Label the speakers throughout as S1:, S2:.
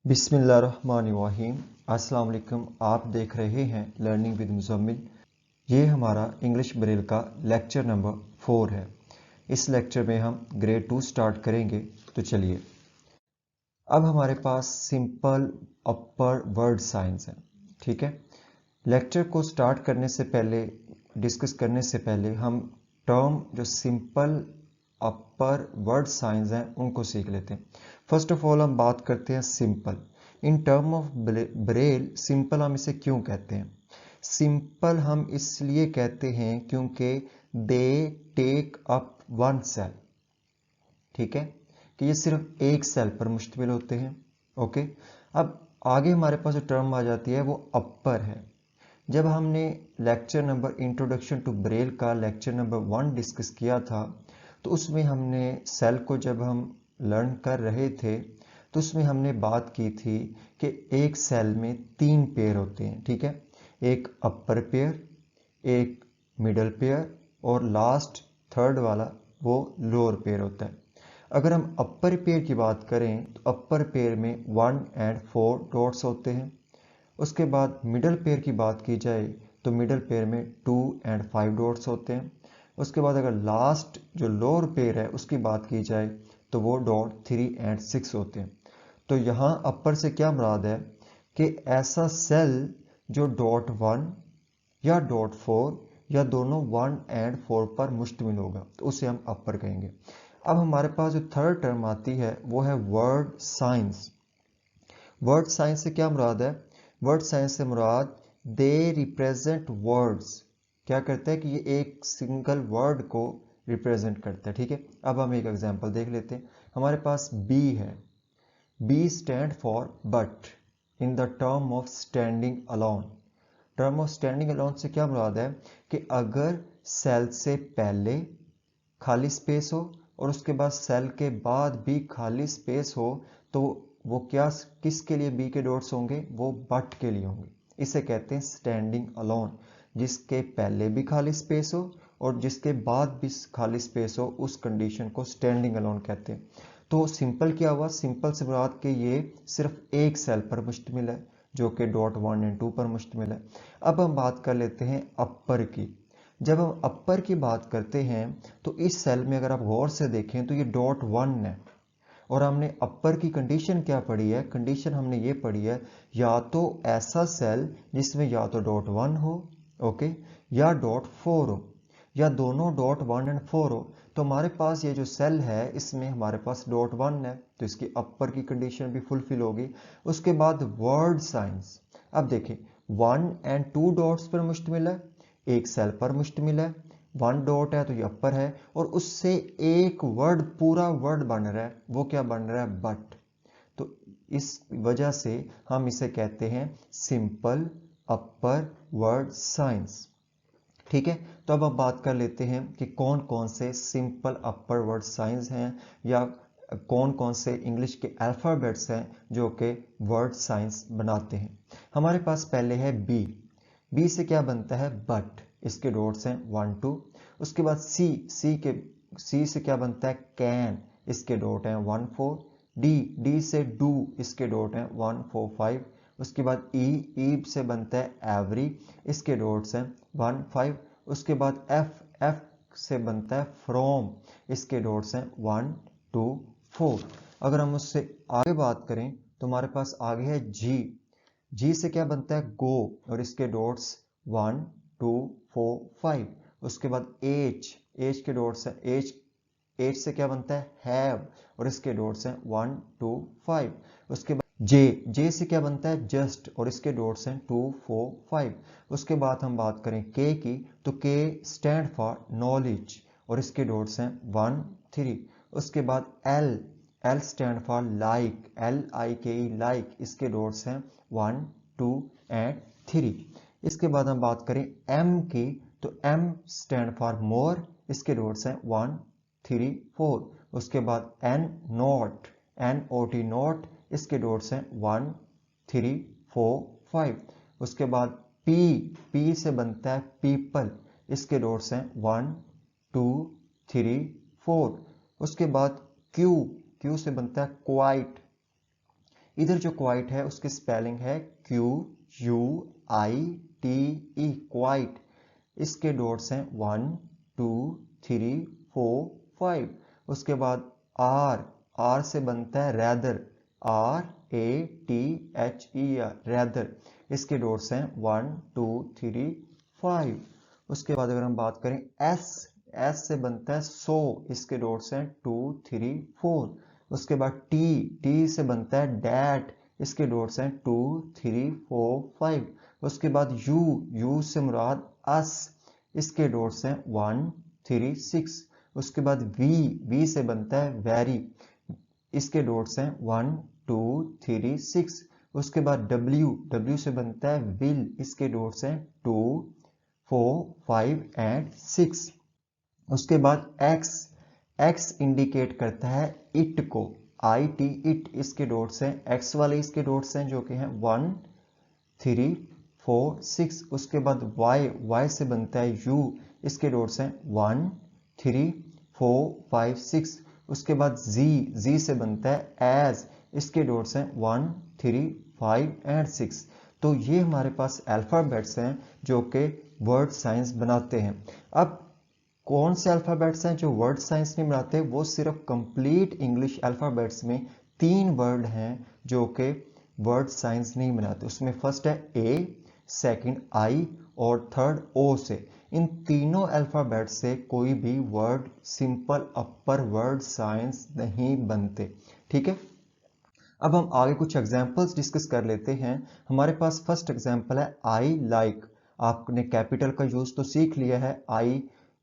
S1: बिस्मिल्लाहिर्रहमानिर्रहीम। अस्सलाम वालेकुम। आप देख रहे हैं लर्निंग विद मुज़म्मिल। ये हमारा इंग्लिश ब्रेल का लेक्चर नंबर 4 है। इस लेक्चर में हम ग्रेड 2 स्टार्ट करेंगे। तो चलिए, अब हमारे पास सिंपल अपर वर्ड साइंस है। ठीक है, लेक्चर को स्टार्ट करने से पहले, डिस्कस करने से पहले हम टर्म जो सिंपल अपर वर्ड साइंस हैं उनको सीख लेते हैं। फर्स्ट ऑफ ऑल हम बात करते हैं simple. In term of Braille simple हम इसे क्यों कहते हैं? सिंपल हम इसलिए कहते हैं क्योंकि they take up one cell. ठीक है, कि ये सिर्फ एक सेल पर मुश्तमिल होते हैं। ओके, अब आगे हमारे पास जो टर्म आ जाती है वो अपर है। जब हमने lecture number introduction to Braille का लेक्चर नंबर 1 डिस्कस किया था, तो उसमें हमने सेल को जब हम लर्न कर रहे थे तो उसमें हमने बात की थी कि एक सेल में 3 पेयर होते हैं। ठीक है, एक अपर पेयर, एक मिडल पेयर और लास्ट थर्ड वाला वो लोअर पेयर होता है। अगर हम अपर पेयर की बात करें तो अपर पेयर में 1 और 4 डॉट्स होते हैं। उसके बाद मिडल पेयर की बात की जाए तो मिडल पेयर में 2 और 5 डॉट्स होते हैं। उसके बाद अगर लास्ट जो लोअर पेयर है उसकी बात की जाए तो वो डॉट 3 और 6 होते हैं। तो यहाँ अपर से क्या मुराद है कि ऐसा सेल जो डॉट 1 या डॉट 4 या दोनों 1 और 4 पर मुश्तमिल होगा, तो उसे हम अपर कहेंगे। अब हमारे पास जो थर्ड टर्म आती है वो है वर्ड साइंस। वर्ड साइंस से क्या मुराद है? वर्ड साइंस से मुराद दे रिप्रेजेंट वर्ड्स। क्या करता है कि ये एक सिंगल वर्ड को रिप्रेजेंट करता है। ठीक है, अब हम एक एग्जांपल देख लेते हैं। हमारे पास बी है। B stand for but in the term of standing alone. Term of standing alone से क्या मुराद है कि अगर सेल से पहले खाली स्पेस हो और उसके बाद सेल के बाद भी खाली स्पेस हो, तो वो क्या किसके लिए बी के डॉट्स होंगे? वो बट के लिए होंगे। इसे कहते हैं स्टैंडिंग अलोन। जिसके पहले भी खाली स्पेस हो और जिसके बाद भी खाली स्पेस हो, उस कंडीशन को स्टैंडिंग अलोन कहते हैं। तो सिंपल क्या हुआ? सिंपल से मुराद के ये सिर्फ एक सेल पर मुश्तमिल है जो कि डॉट 1 और 2 पर मुश्तमिल है। अब हम बात कर लेते हैं अपर की। जब हम अपर की बात करते हैं तो इस सेल में अगर आप गौर से देखें तो ये डॉट 1 है और हमने अपर की कंडीशन क्या पढ़ी है? कंडीशन हमने ये पढ़ी है या तो ऐसा सेल जिसमें या तो डॉट 1 हो, ओके, या डॉट 4 हो, या दोनों डॉट 1 और 4 हो। तो हमारे पास ये जो सेल है इसमें हमारे पास डॉट 1 है, तो इसकी अपर की कंडीशन भी फुलफिल होगी। उसके बाद वर्ड साइंस। अब देखें, 1 और 2 डॉट्स पर मुश्तमिल है, एक सेल पर मुश्तमिल है, 1 डॉट है तो ये अपर है, और उससे एक वर्ड, पूरा वर्ड बन रहा है। वो क्या बन रहा है? बट। तो इस वजह से हम इसे कहते हैं सिंपल अपर वर्ड साइंस। ठीक है, तो अब हम बात कर लेते हैं कि कौन कौन से सिंपल अपर वर्ड साइंस हैं या कौन कौन से इंग्लिश के अल्फ़ाबेट्स हैं जो कि वर्ड साइंस बनाते हैं। हमारे पास पहले है बी। बी से क्या बनता है? बट। इसके डॉट्स हैं 1 2। उसके बाद सी। सी से क्या बनता है? कैन। इसके डॉट हैं 1 4। डी। डी से डू। इसके डॉट हैं 1 4 5। उसके बाद ई। ई से बनता है एवरी। इसके डॉट्स हैं 1 5। उसके बाद एफ। एफ से बनता है फ्रॉम। इसके डॉट्स हैं 1 2 4। अगर हम उससे आगे बात करें तो हमारे पास आगे है जी। जी से क्या बनता है? गो, और इसके डॉट्स 1 2 4 5। उसके बाद एच। एच के डॉट्स हैं एच। एच से क्या बनता है? हैव, और इसके डॉट्स हैं 1 2 5। उसके बाद जे। जे से क्या बनता है? जस्ट, और इसके डॉट्स हैं 2 4 5। उसके बाद हम बात करें के की, तो के स्टैंड फॉर नॉलेज, और इसके डॉट्स हैं 1 3। उसके बाद L. L stand for like, LIKE like. इसके डॉट्स हैं 1 2 एंड 3। इसके बाद हम बात करें एम की, तो एम स्टैंड फॉर मोर। इसके डॉट्स हैं 1 3 4। उसके बाद एन नॉट, NOT नॉट। इसके डॉट्स हैं 1 3 4 5। उसके बाद पी। पी से बनता है पीपल। इसके डॉट्स हैं 1 2 3 4। उसके बाद क्यू। क्यू से बनता है क्वाइट। इधर जो क्वाइट है उसकी स्पेलिंग है QUITE, क्वाइट। इसके डॉट्स हैं 1 2 3 4 5। उसके बाद R से बनता है रैदर, RATHER, रैदर। इसके डॉट्स हैं 1 2 3 5। उसके बाद अगर हम बात करें S से बनता है सो, इसके डॉट्स हैं 2 3 4। उसके बाद T से बनता है डैट, इसके डॉट्स हैं 2 3 4 5। उसके बाद U से मुराद अस, इसके डॉट्स हैं 1 3 6। उसके बाद V से बनता है वेरी, इसके डॉट्स हैं 1 2 3 6। उसके बाद W से बनता है विल, इसके डॉट्स हैं 2 4 5 एंड 6। उसके बाद X इंडिकेट करता है इट को, IT इट, इसके डॉट्स हैं X वाले, इसके डॉट्स हैं जो कि हैं 1 3 4 6। उसके बाद Y से बनता है U, इसके डॉट्स हैं 1 3 4 5 6। उसके बाद Z से बनता है एज, इसके डॉट्स हैं 1 3 5 एंड 6। तो ये हमारे पास अल्फ़ाबेट्स हैं जो कि वर्ड साइंस बनाते हैं। अब कौन से अल्फ़ाबेट्स हैं जो वर्ड साइंस नहीं बनाते? वो सिर्फ कंप्लीट इंग्लिश अल्फ़ाबेट्स में 3 वर्ड हैं जो कि वर्ड साइंस नहीं बनाते। उसमें फर्स्ट है A, सेकंड I और थर्ड O से। इन तीनों अल्फ़ाबेट से कोई भी वर्ड सिंपल अपर वर्ड साइंस नहीं बनते। ठीक है, अब हम आगे कुछ एग्जांपल्स डिस्कस कर लेते हैं। हमारे पास फर्स्ट एग्जांपल है I like। आपने कैपिटल का यूज तो सीख लिया है, I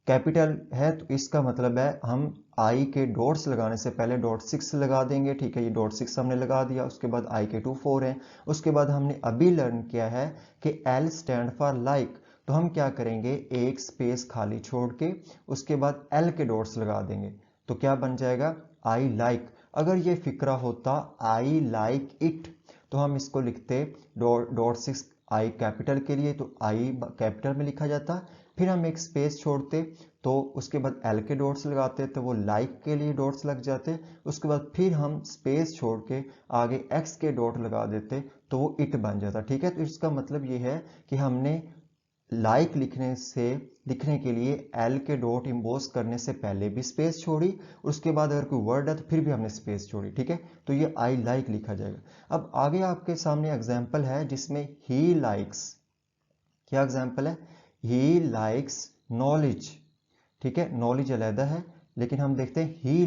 S1: कैपिटल है तो इसका मतलब है हम I के डॉट्स लगाने से पहले डॉट 6 लगा देंगे। ठीक है, ये डॉट 6 हमने लगा दिया। उसके बाद I के 2 4 हैं। उसके बाद हमने अभी लर्न किया है कि L स्टैंड फॉर लाइक, तो हम क्या करेंगे, एक स्पेस खाली छोड़ के उसके बाद L के डॉट्स लगा देंगे, तो क्या बन जाएगा, I like। अगर ये फिक्रा होता I like it, तो हम इसको लिखते डॉट 6 I कैपिटल के लिए, तो I कैपिटल में लिखा जाता। फिर हम एक स्पेस छोड़ते तो उसके बाद L के डॉट्स लगाते तो वो लाइक के लिए डॉट्स लग जाते। उसके बाद फिर हम स्पेस छोड़ के आगे X के डॉट लगा देते तो वो इट बन जाता। ठीक है, तो इसका मतलब ये है कि हमने लाइक लिखने के लिए L के डॉट इम्बोस करने से पहले भी स्पेस छोड़ी, उसके बाद अगर कोई वर्ड है तो फिर भी हमने स्पेस छोड़ी। ठीक है, तो ये I like लिखा जाएगा। अब आगे आपके सामने एग्जाम्पल है जिसमें ही लाइक्स, क्या एग्जाम्पल है, ही लाइक्स नॉलेज। ठीक है, नॉलेज अलहदा है, लेकिन हम देखते हैं ही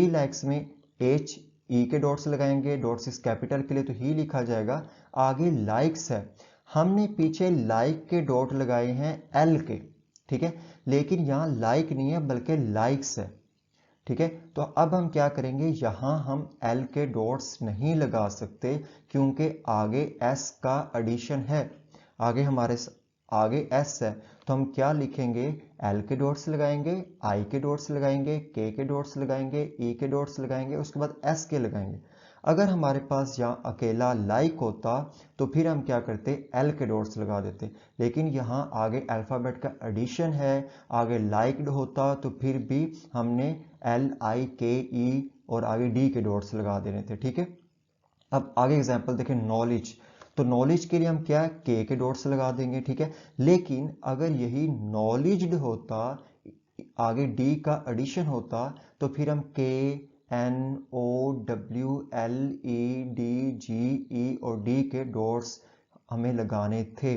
S1: लाइक्स में HE के डॉट्स लगाएंगे, डॉट्स इस कैपिटल के लिए तो ही लिखा जाएगा। आगे लाइक्स है, हमने पीछे लाइक के डॉट लगाए हैं L के। ठीक है, लेकिन यहाँ लाइक नहीं है बल्कि लाइक्स है। ठीक है, तो अब हम क्या करेंगे, यहाँ हम L के डॉट्स नहीं लगा सकते क्योंकि आगे S का एडिशन है, आगे S है, तो हम क्या लिखेंगे, L के डॉट्स लगाएंगे, I के डॉट्स लगाएंगे, K के डॉट्स लगाएंगे, E के डॉट्स लगाएंगे, उसके बाद S के लगाएंगे। अगर हमारे पास यहाँ अकेला लाइक होता तो फिर हम क्या करते, L के डॉट्स लगा देते, लेकिन यहाँ आगे अल्फ़ाबेट का एडिशन है, आगे लाइक्ड होता तो फिर भी हमने LIKE और आगे D के डॉट्स लगा देने थे। ठीक है, अब आगे एग्जाम्पल देखें, नॉलेज। तो नॉलेज के लिए हम क्या, K के डॉट्स लगा देंगे। ठीक है, लेकिन अगर यही नॉलेज्ड होता, आगे D का एडिशन होता, तो फिर हम KNOWLEDGE और D के डॉट्स हमें लगाने थे,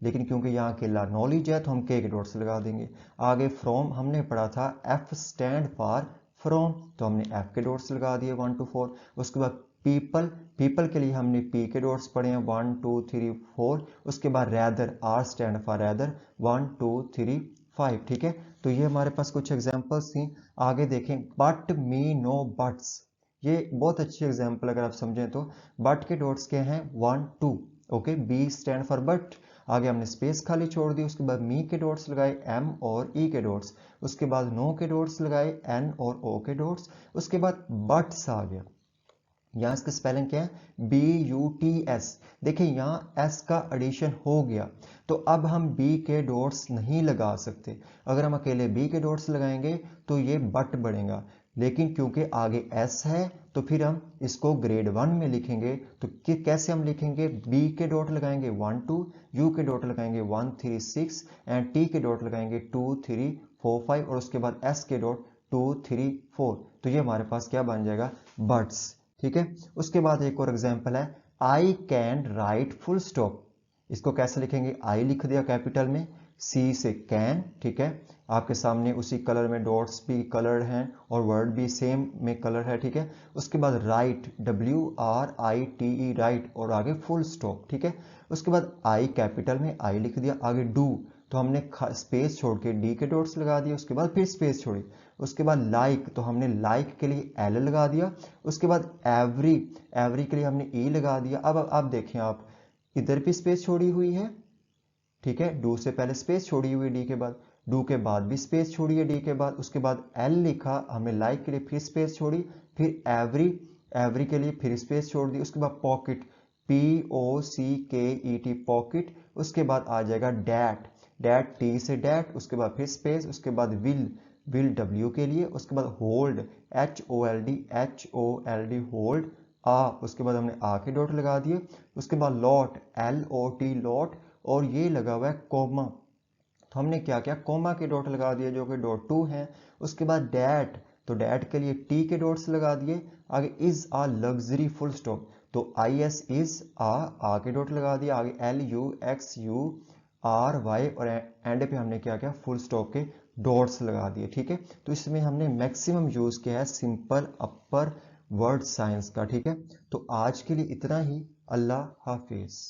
S1: लेकिन क्योंकि यहाँ अकेला नॉलेज है तो हम K के डॉट्स लगा देंगे। आगे फ्रॉम हमने पढ़ा था F स्टैंड फॉर फ्रॉम, तो हमने F के डॉट्स लगा दिए 1 2 4। उसके बाद पीपल के लिए हमने P के डॉट्स पढ़े हैं 1 2 3 4। उसके बाद rather, R stand for rather 1 2 3 5। ठीक है, तो ये हमारे पास कुछ एग्जांपल्स थी। आगे देखें, बट मी नो बट्स, ये बहुत अच्छी एग्जांपल अगर आप समझें तो। बट के डॉट्स क्या हैं, 1 2। Okay, B stand for but, आगे हमने स्पेस खाली छोड़ दी। उसके बाद मी के डॉट्स लगाए, M और E के डॉट्स। उसके बाद नो के डॉट्स लगाए, N और O के डॉट्स। उसके बाद बट्स आ गया, यहाँ इसका स्पेलिंग क्या है, BUTS। देखिए यहाँ S का एडिशन हो गया, तो अब हम B के डॉट्स नहीं लगा सकते। अगर हम अकेले B के डॉट्स लगाएंगे तो ये बट बढ़ेगा, लेकिन क्योंकि आगे S है तो फिर हम इसको ग्रेड 1 में लिखेंगे तो कैसे हम लिखेंगे, बी के डॉट लगाएंगे 1 2, यू के डॉट लगाएंगे 1 3 6 एंड टी के डॉट लगाएंगे 2 3 4 5 और उसके बाद एस के डॉट 2 3 4। तो ये हमारे पास क्या बन जाएगा, बर्ड्स। ठीक है, उसके बाद एक और एग्जाम्पल है, I can write full stop. इसको कैसे लिखेंगे, आई लिख दिया कैपिटल में, सी से कैन, ठीक है, आपके सामने उसी कलर में डॉट्स भी कलर्ड हैं और वर्ड भी सेम में कलर है। ठीक है, उसके बाद राइट, WRITE राइट और आगे फुल स्टॉप। ठीक है, उसके बाद आई कैपिटल में आई लिख दिया, आगे डू तो हमने स्पेस छोड़ के डी के डॉट्स लगा दिए, उसके बाद फिर स्पेस छोड़ी, उसके बाद लाइक तो हमने लाइक के लिए एल लगा दिया, उसके बाद एवरी, एवरी के लिए हमने ई लगा दिया। अब देखें आप, इधर भी स्पेस छोड़ी हुई है, ठीक है, डू से पहले स्पेस छोड़ी हुई डी के बाद, डू के बाद भी स्पेस छोड़ी है डी के बाद, उसके बाद एल लिखा हमने लाइक के लिए, फिर स्पेस छोड़ी, फिर एवरी, एवरी के लिए फिर स्पेस छोड़ दी, उसके बाद पॉकेट, POCKET पॉकेट, उसके बाद आ जाएगा that, that T say that, उसके बाद फिर स्पेस, उसके बाद विल, विल W के लिए, उसके बाद होल्ड HOLD होल्ड आ, उसके बाद हमने आ के डॉट लगा दिए, उसके बाद लॉट LOT लॉट और ये लगा हुआ है कोमा, तो हमने क्या किया, कोमा के डॉट लगा दिए जो कि डॉट 2 है। उसके बाद डैट, तो डैट के लिए टी के डॉट्स लगा दिए, आगे is a luxury full stop, तो IS इज आ के डॉट लगा दिया, आगे LUXURY और एंड पे हमने क्या किया, फुल स्टॉप के डॉट्स लगा दिए। ठीक है, तो इसमें हमने मैक्सिमम यूज किया है सिंपल अपर वर्ड साइंस का। ठीक है, तो आज के लिए इतना ही, अल्लाह हाफिज।